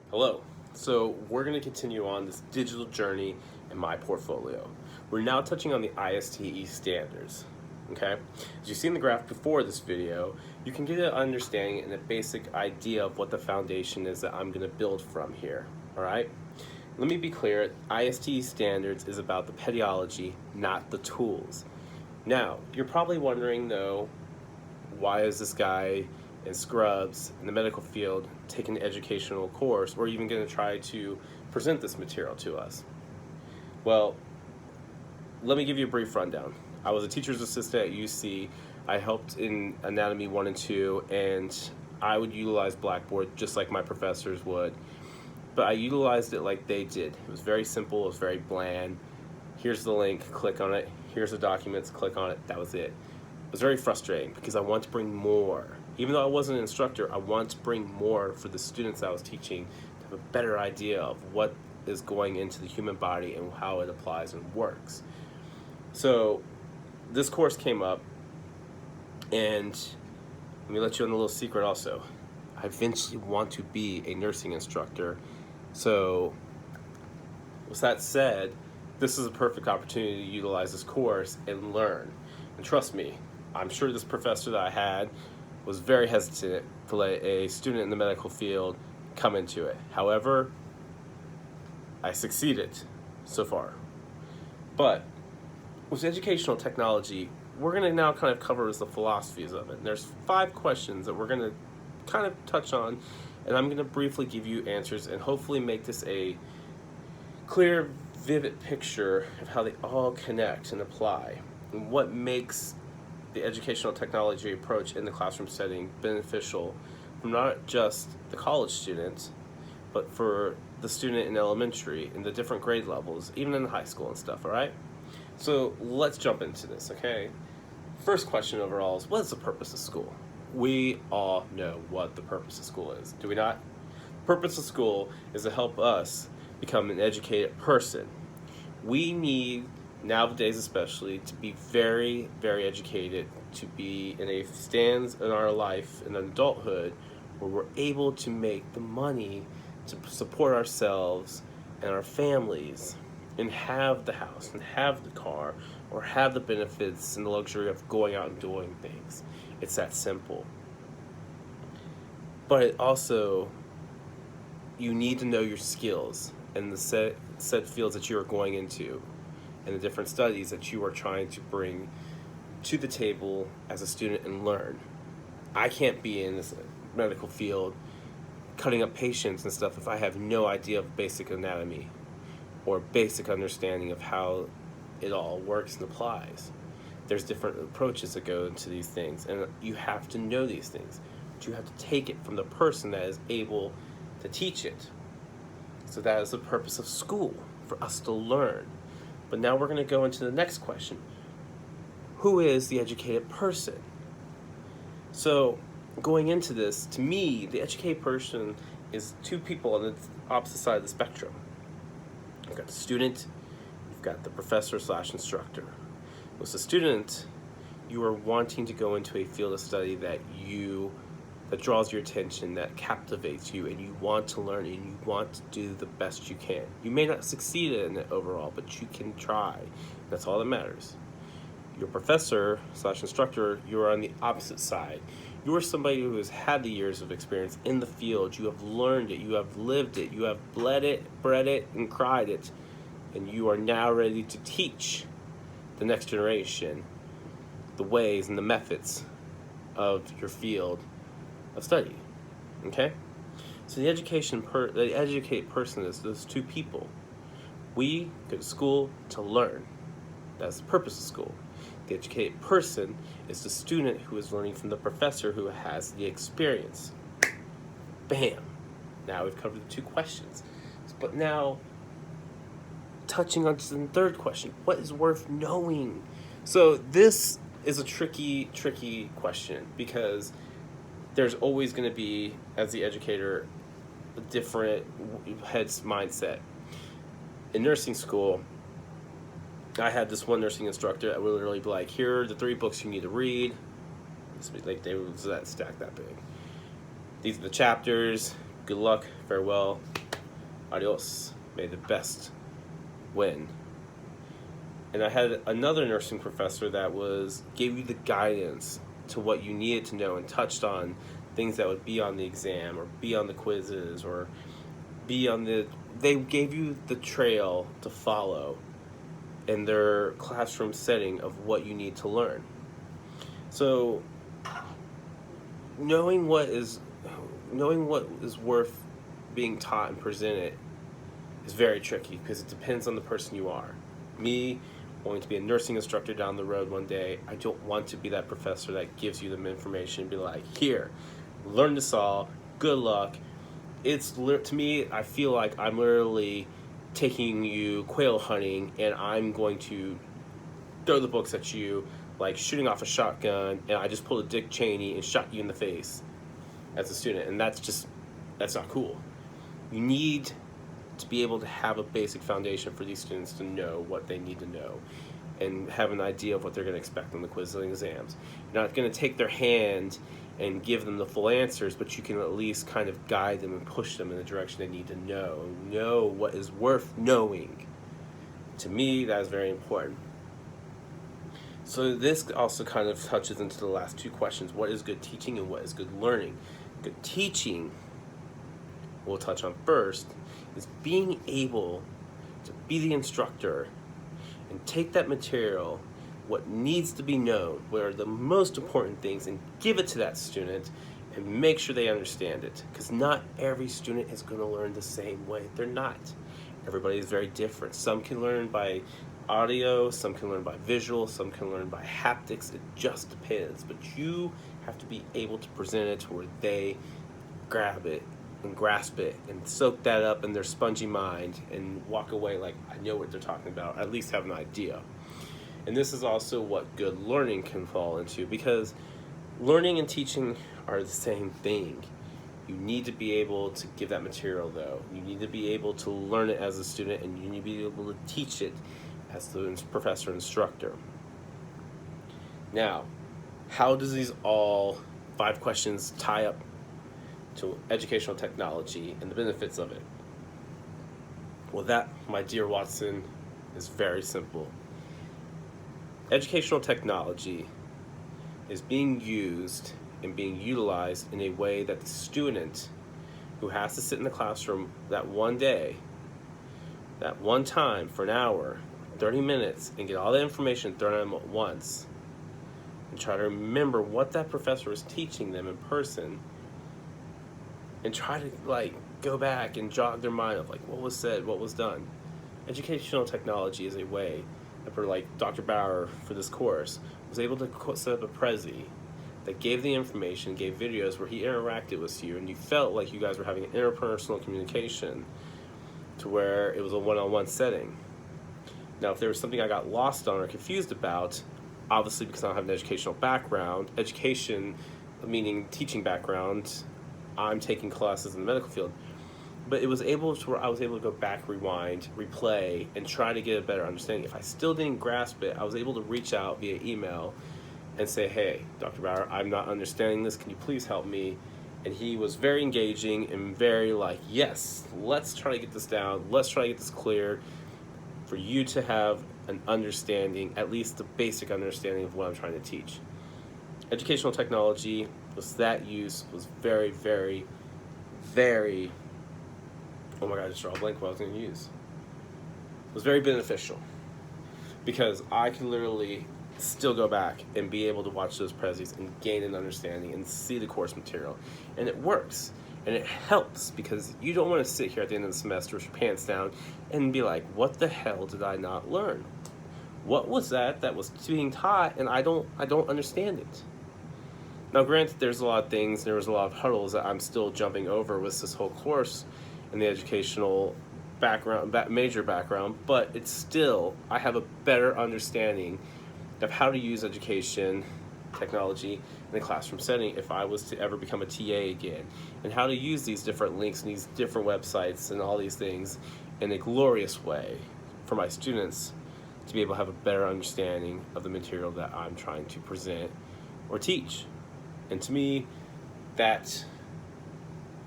Hello. So we're going to continue on this digital journey in my portfolio. We're now touching on the ISTE standards. Okay? As you see in the graph before this video, you can get an understanding and a basic idea of what the foundation is that I'm going to build from here. All right? Let me be clear, ISTE standards is about the pedagogy, not the tools. Now, you're probably wondering though, why is this guy in scrubs in the medical field taking an educational course or even going to try to present this material to us? Well, let me give you a brief rundown. I was a teacher's assistant at UC. I helped in anatomy 1 and 2, and I would utilize Blackboard just like my professors would, but I utilized it like they did. It was very simple, it was very bland. Here's the link, click on it. Here's the documents, click on it. That was it. It was very frustrating because I want to bring more. Even though I wasn't an instructor, I want to bring more for the students I was teaching to have a better idea of what is going into the human body and how it applies and works. So this course came up, and let me let you in a little secret also. I eventually want to be a nursing instructor. So with that said, this is a perfect opportunity to utilize this course and learn. And trust me, I'm sure this professor that I had was very hesitant to let a student in the medical field come into it. However, I succeeded so far. But with educational technology, we're going to now kind of cover the philosophies of it. And there's 5 questions that we're going to kind of touch on, and I'm going to briefly give you answers and hopefully make this a clear, vivid picture of how they all connect and apply and what makes the educational technology approach in the classroom setting beneficial from not just the college student, but for the student in elementary, in the different grade levels, even in high school and stuff, all right? So let's jump into this, okay? First question overall is, what is the purpose of school? We all know what the purpose of school is, do we not? The purpose of school is to help us become an educated person. We need, nowadays especially, to be very, very educated, to be in a stance in our life in adulthood where we're able to make the money to support ourselves and our families and have the house and have the car or have the benefits and the luxury of going out and doing things. It's that simple. But it also, you need to know your skills and the set fields that you are going into and the different studies that you are trying to bring to the table as a student and learn. I can't be in this medical field cutting up patients and stuff if I have no idea of basic anatomy or basic understanding of how it all works and applies. There's different approaches that go into these things, and you have to know these things, but you have to take it from the person that is able to teach it. So that is the purpose of school, for us to learn. But now we're going to go into the next question. Who is the educated person? So going into this, to me, the educated person is 2 people on the opposite side of the spectrum. You've got the student, you've got the professor/instructor. With the student, you are wanting to go into a field of study that draws your attention, that captivates you, and you want to learn and you want to do the best you can. You may not succeed in it overall, but you can try. That's all that matters. Your professor/instructor, you are on the opposite side. You are somebody who has had the years of experience in the field. You have learned it, you have lived it, you have bled it, bred it, and cried it, and you are now ready to teach the next generation the ways and the methods of your field of study. Okay? So the educated person is those 2 people. We go to school to learn. That's the purpose of school. The educated person is the student who is learning from the professor who has the experience. Bam! Now we've covered the 2 questions. But now, touching on to the 3rd question, what is worth knowing? So this is a tricky question because there's always going to be, as the educator, a different head's mindset. In nursing school, I had this one nursing instructor that would literally be like, here are the 3 books you need to read. Like, they would stack that big. These are the chapters. Good luck. Farewell. Adios. May the best win. And I had another nursing professor that gave you the guidance to what you needed to know and touched on things that would be on the exam or be on the quizzes or be on they gave you the trail to follow in their classroom setting of what you need to learn. So knowing what is worth being taught and presented is very tricky because it depends on the person you are. Me, wanting to be a nursing instructor down the road one day, I don't want to be that professor that gives you the information and be like, here, learn this all, good luck. To me, I feel like I'm literally taking you quail hunting and I'm going to throw the books at you like shooting off a shotgun, and I just pulled a Dick Cheney and shot you in the face as a student, and that's not cool. You need to be able to have a basic foundation for these students to know what they need to know and have an idea of what they're going to expect on the quizzes and exams. You're not going to take their hand and give them the full answers, but you can at least kind of guide them and push them in the direction they need to know what is worth knowing. To me, that is very important. So this also kind of touches into the last two questions. What is good teaching and what is good learning? Good teaching, we'll touch on first, is being able to be the instructor and take that material, what needs to be known, what are the most important things, and give it to that student and make sure they understand it. Because not every student is going to learn the same way. They're not. Everybody is very different. Some can learn by audio, some can learn by visual, some can learn by haptics. It just depends. But you have to be able to present it to where they grab it and grasp it and soak that up in their spongy mind and walk away like, I know what they're talking about, at least have an idea. And this is also what good learning can fall into, because learning and teaching are the same thing. You need to be able to give that material, though. You need to be able to learn it as a student, and you need to be able to teach it as the professor instructor. Now, how does these all 5 questions tie up to educational technology and the benefits of it? Well, that, my dear Watson, is very simple. Educational technology is being used and being utilized in a way that the student who has to sit in the classroom that one day, that one time for an hour, 30 minutes, and get all the information thrown at them at once and try to remember what that professor was teaching them in person and try to go back and jog their mind of what was said, what was done. Educational technology is a way that, for Dr. Bauer for this course, was able to set up a Prezi that gave the information, gave videos where he interacted with you, and you felt like you guys were having an interpersonal communication to where it was a one-on-one setting. Now, if there was something I got lost on or confused about, obviously because I don't have an educational background, education meaning teaching background, I'm taking classes in the medical field, but it was able to where I was able to go back, rewind, replay, and try to get a better understanding. If I still didn't grasp it, I was able to reach out via email and say, hey, Dr. Bauer, I'm not understanding this. Can you please help me? And he was very engaging and very yes, let's try to get this down. Let's try to get this cleared for you to have an understanding, at least the basic understanding of what I'm trying to teach. Educational technology was very, very, very, oh my God, I just drew a blank what I was going to use. It was very beneficial because I can literally still go back and be able to watch those prezzies and gain an understanding and see the course material. And it works. And it helps because you don't want to sit here at the end of the semester with your pants down and be like, what the hell did I not learn? What was that was being taught and I don't understand it? Now, granted, there was a lot of hurdles that I'm still jumping over with this whole course in the educational background, major background, but it's still, I have a better understanding of how to use education technology in a classroom setting if I was to ever become a TA again, and how to use these different links and these different websites and all these things in a glorious way for my students to be able to have a better understanding of the material that I'm trying to present or teach. And to me, that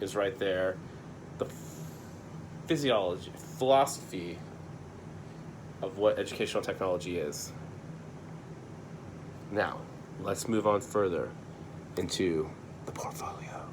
is right there the physiology, philosophy of what educational technology is. Now, let's move on further into the portfolio.